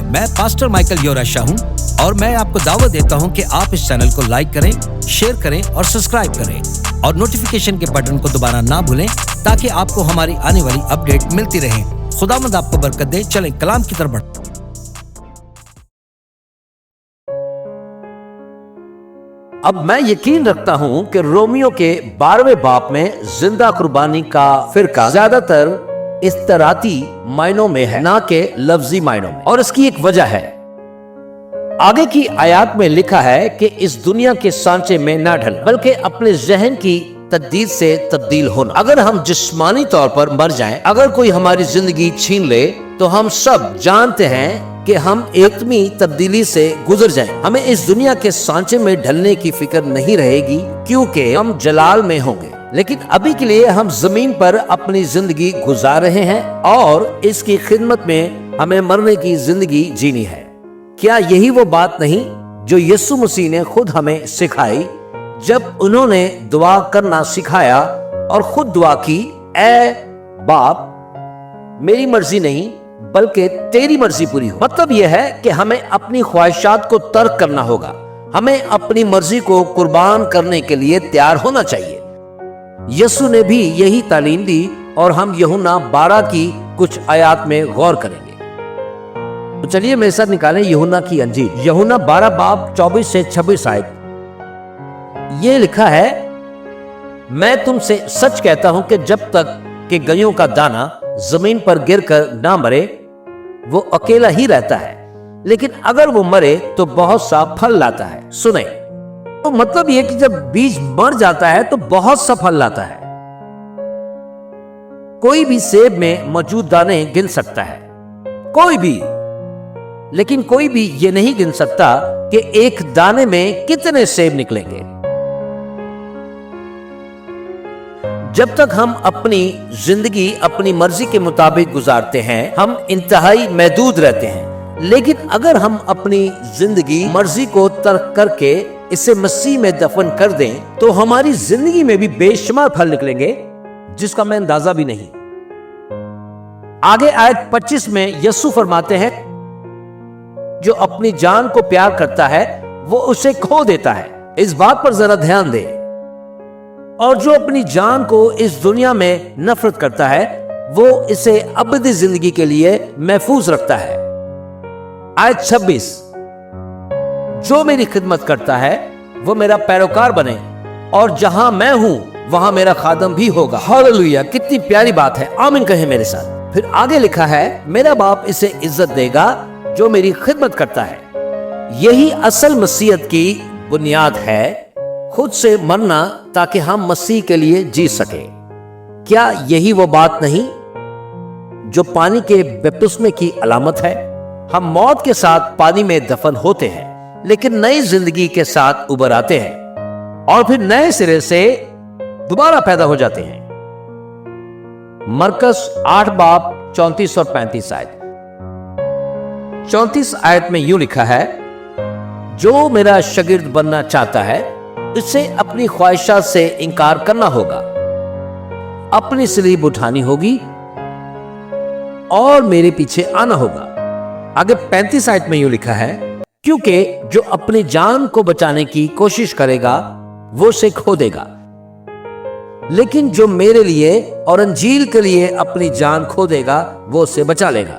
मैं pastor Michael योराशा हूं और मैं आपको दावत देता हूं कि आप इस चैनल को लाइक करें, शेयर करें और सब्सक्राइब करें और नोटिफिकेशन के बटन को दोबारा ना भूलें ताकि आपको हमारी आने वाली अपडेट मिलती रहे। खुदावंद आपको बरकत दे। चलें कलाम की तरफ बढ़ते। अब मैं यकीन रखता हूं कि रोमियो के 12वें बाब में जिंदा कुर्बानी का फिरका ज्यादातर इस्तराती मायनों में है, ना कि लफ्जी मायनों में, और इसकी एक वजह है। आगे की आयत में लिखा है कि इस दुनिया के सांचे में ना ढल बल्कि अपने जहन की तब्दील से तब्दील होना। अगर हम जिस्मानी तौर पर मर जाएं, अगर कोई हमारी जिंदगी छीन ले, तो हम सब जानते हैं कि हम एकदमी तब्दीली से गुजर जाएं। हमें इस दुनिया के सांचे में ढलने की फिक्र नहीं रहेगी क्योंकि हम जलाल में होंगे। लेकिन अभी के लिए हम जमीन पर अपनी जिंदगी गुजार रहे हैं और इसकी खिदमत में हमें मरने की जिंदगी जीनी है। क्या यही वो बात नहीं जो यीशु मसीह ने खुद हमें सिखाई जब उन्होंने दुआ करना सिखाया और खुद दुआ की, ऐ बाप मेरी मर्जी नहीं बल्कि तेरी मर्जी पूरी हो। मतलब यह है कि हमें अपनी ख्वाहिशात को तर्क करना होगा, हमें अपनी मर्जी को कुर्बान करने के लिए तैयार होना चाहिए। यीशु ने भी यही तालीम दी और हम यूहन्ना 12 की कुछ आयत में गौर करेंगे। तो चलिए मेरे साथ निकालें यूहन्ना की अंजील, यूहन्ना 12 बाब 24 से 26 आयत। ये लिखा है, मैं तुमसे सच कहता हूं कि जब तक कि गयों का दाना जमीन पर गिरकर ना मरे वो अकेला ही रहता है, लेकिन अगर वो मरे तो बहुत सा फल लाता है। सुने, तो मतलब ये कि जब बीज मर जाता है तो बहुत सा फल लाता है। कोई भी सेब में मौजूद दाने गिन सकता है, कोई भी, लेकिन कोई भी ये नहीं गिन सकता कि एक दाने में कितने सेब निकलेंगे। जब तक हम अपनी जिंदगी अपनी मर्जी के मुताबिक गुजारते हैं, हम इंतहाई महदूद रहते हैं। लेकिन अगर हम अपनी जिंदगी मर्जी को तर्क करके इसे मसीह में दफन कर दें, तो हमारी जिंदगी में भी बेशुमार फल निकलेंगे जिसका मैं अंदाजा भी नहीं। आगे आयत 25 में यीशु फरमाते हैं, जो अपनी जान को प्यार करता है वो उसे खो देता है। इस बात पर जरा ध्यान दे। और जो अपनी जान को इस दुनिया में नफरत करता है वो इसे अबदी जिंदगी के लिए महफूज रखता है। आयत 26, जो मेरी खिदमत करता है वो मेरा पैरोकार बने और जहां मैं हूं वहां मेरा खादम भी होगा। हालेलुया, कितनी प्यारी बात है, आमीन कहें मेरे साथ। फिर आगे लिखा है, मेरा बाप इसे इज्जत देगा जो मेरी खिदमत करता है। यही असल मसीहत की बुनियाद है, खुद से मरना ताकि हम मसीह के लिए जी सके। क्या यही वो बात नहीं जो पानी के बपतिस्मे की अलामत है? हम मौत के साथ पानी में दफन होते हैं लेकिन नई जिंदगी के साथ उबर आते हैं और फिर नए सिरे से दोबारा पैदा हो जाते हैं। मरकस 8 बाब 34 और 35 आयत। 34 आयत में यूं लिखा है, जो मेरा शागिर्द बनना चाहता है उसे अपनी ख्वाहिशात से इनकार करना होगा, अपनी सलीब उठानी होगी और मेरे पीछे आना होगा। आगे 35 आयत में यूं लिखा है, क्योंकि जो अपनी जान को बचाने की कोशिश करेगा वो उसे खो देगा, लेकिन जो मेरे लिए और अंजील के लिए अपनी जान खो देगा वो उसे बचा लेगा।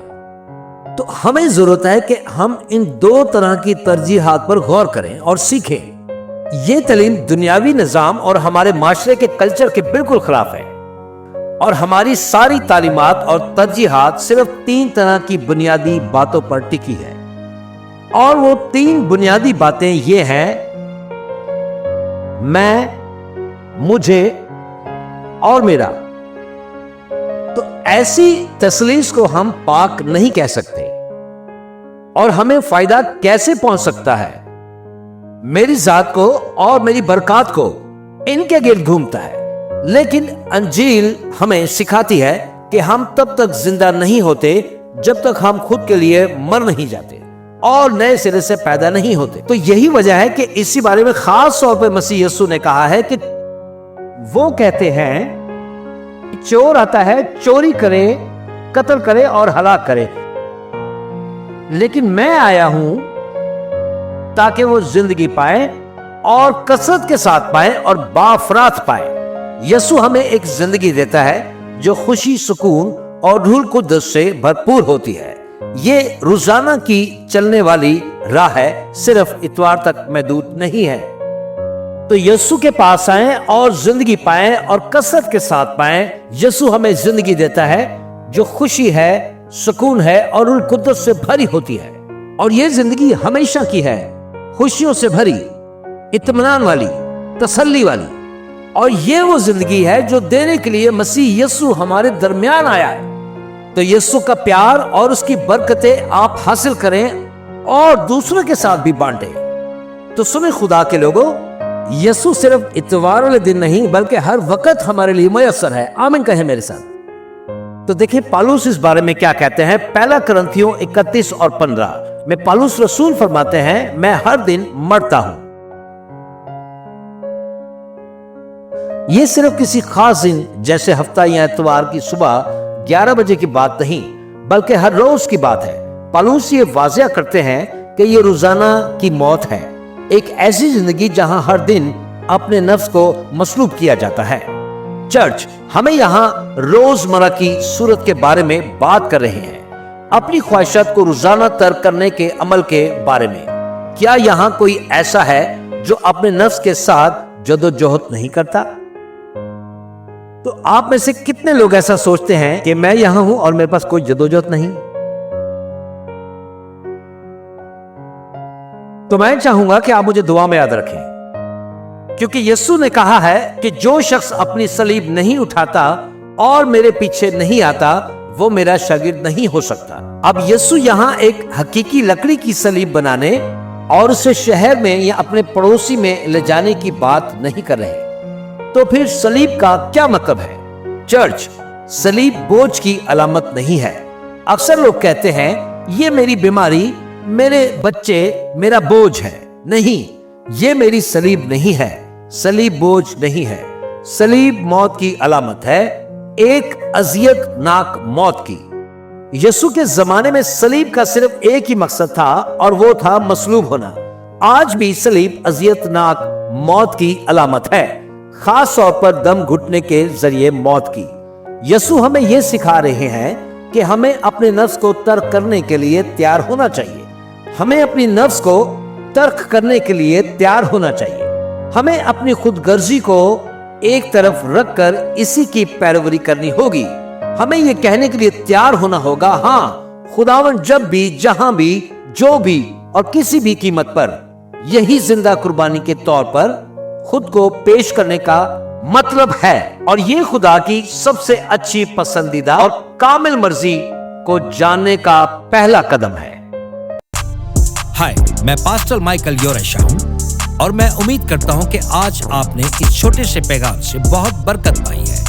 तो हमें जरूरत है कि हम इन दो तरह की तरजीहात पर गौर करें और सीखें। ये तालीम दुनियावी निजाम और हमारे माशरे के कल्चर के बिल्कुल खिलाफ है और हमारी सारी तालीमात और तरजीहात सिर्फ 3 तरह की बुनियादी बातों पर टिकी है और वो 3 बुनियादी बातें ये हैं, मैं, मुझे और मेरा। तो ऐसी तसलीस को हम पाक नहीं कह सकते और हमें फायदा कैसे पहुंच सकता है? मेरी जात को और मेरी बरकत को इनके गिर्द घूमता है। लेकिन अंजील हमें सिखाती है कि हम तब तक जिंदा नहीं होते जब तक हम खुद के लिए मर नहीं जाते और नए सिरे से पैदा नहीं होते। तो यही वजह है कि इसी बारे में खास तौर पर मसीह यीशु ने कहा है कि वो कहते हैं, चोर आता है चोरी करे, कत्ल करे और हलाक करे। لیکن میں آیا ہوں تاکہ وہ زندگی پائے اور کثرت کے ساتھ پائے اور بافرات پائے۔ یسوع ہمیں ایک زندگی دیتا ہے جو خوشی، سکون اور روح القدس سے بھرپور ہوتی ہے۔ یہ روزانہ کی چلنے والی راہ ہے، صرف اتوار تک محدود نہیں ہے۔ تو یسوع کے پاس آئیں اور زندگی پائیں اور کثرت کے ساتھ پائیں۔ یسوع ہمیں زندگی دیتا ہے جو خوشی ہے، سکون ہے اور روح القدس سے بھری ہوتی ہے، اور یہ زندگی ہمیشہ کی ہے، خوشیوں سے بھری، اطمینان والی، تسلی والی۔ اور یہ وہ زندگی ہے جو دینے کے لیے مسیح یسوع ہمارے درمیان آیا ہے۔ تو یسوع کا پیار اور اس کی برکتیں آپ حاصل کریں اور دوسروں کے ساتھ بھی بانٹیں۔ تو سنیں خدا کے لوگوں، یسوع صرف اتوار والے دن نہیں بلکہ ہر وقت ہمارے لیے میسر ہے۔ آمین کہیں میرے ساتھ۔ تو دیکھیں پالوس اس بارے میں کیا کہتے ہیں۔ پہلا کرنتھیوں 31 اور 15 میں پالوس رسول فرماتے ہیں، میں ہر دن مرتا ہوں۔ یہ صرف کسی خاص دن جیسے ہفتہ یا اتوار کی صبح 11 بجے کی بات نہیں بلکہ ہر روز کی بات ہے۔ پالوس یہ واضح کرتے ہیں کہ یہ روزانہ کی موت ہے، ایک ایسی زندگی جہاں ہر دن اپنے نفس کو مصلوب کیا جاتا ہے۔ چرچ ہمیں یہاں روزمرہ کی صورت کے بارے میں بات کر رہے ہیں، اپنی خواہشات کو روزانہ ترک کرنے کے عمل کے بارے میں۔ کیا یہاں کوئی ایسا ہے جو اپنے نفس کے ساتھ جدوجہد نہیں کرتا؟ تو آپ میں سے کتنے لوگ ایسا سوچتے ہیں کہ میں یہاں ہوں اور میرے پاس کوئی جدوجہد نہیں؟ تو میں چاہوں گا کہ آپ مجھے دعا میں یاد رکھیں، کیونکہ یسوع نے کہا ہے کہ جو شخص اپنی صلیب نہیں اٹھاتا اور میرے پیچھے نہیں آتا وہ میرا شاگرد نہیں ہو سکتا۔ اب یسوع یہاں ایک حقیقی لکڑی کی صلیب بنانے اور اسے شہر میں یا اپنے پڑوسی میں لے جانے کی بات نہیں کر رہے۔ تو پھر صلیب کا کیا مطلب ہے؟ چرچ، صلیب بوجھ کی علامت نہیں ہے۔ اکثر لوگ کہتے ہیں یہ میری بیماری، میرے بچے میرا بوجھ ہے۔ نہیں، یہ میری صلیب نہیں ہے، صلیب بوجھ نہیں ہے۔ صلیب موت کی علامت ہے، ایک اذیت ناک موت کی۔ یسوع کے زمانے میں صلیب کا صرف ایک ہی مقصد تھا اور وہ تھا مصلوب ہونا۔ آج بھی صلیب اذیت ناک موت کی علامت ہے، خاص طور پر دم گھٹنے کے ذریعے موت کی۔ یسوع ہمیں یہ سکھا رہے ہیں کہ ہمیں اپنے نفس کو ترک کرنے کے لیے تیار ہونا چاہیے۔ ہمیں اپنی نفس کو ترک کرنے کے لیے تیار ہونا چاہیے۔ ہمیں اپنی خود غرضی کو ایک طرف رکھ کر اسی کی پیروی کرنی ہوگی۔ ہمیں یہ کہنے کے لیے تیار ہونا ہوگا، ہاں خداوند جب بھی، جہاں بھی، جو بھی اور کسی بھی قیمت پر یہی زندہ قربانی کے طور پر خود کو پیش کرنے کا مطلب ہے، اور یہ خدا کی سب سے اچھی، پسندیدہ اور کامل مرضی کو جاننے کا پہلا قدم ہے۔ ہائے، میں پاسٹر مائیکل یورشا ہوں اور میں امید کرتا ہوں کہ آج آپ نے اس چھوٹے سے پیغام سے بہت برکت پائی ہے،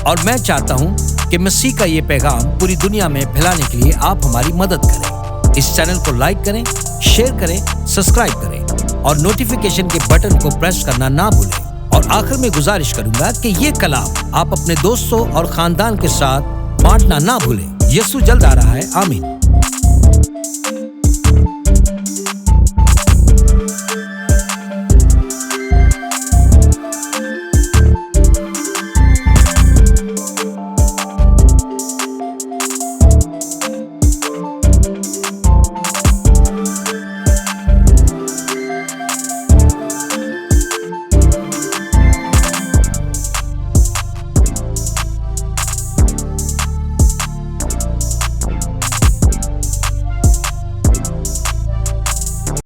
اور میں چاہتا ہوں کہ مسیح کا یہ پیغام پوری دنیا میں پھیلانے کے لیے آپ ہماری مدد کریں۔ اس چینل کو لائک کریں، شیئر کریں، سبسکرائب کریں اور نوٹیفیکیشن کے بٹن کو پریس کرنا نہ بھولیں۔ اور آخر میں گزارش کروں گا کہ یہ کلام آپ اپنے دوستوں اور خاندان کے ساتھ بانٹنا نہ بھولیں۔ یسوع جلد آ رہا ہے۔ آمین۔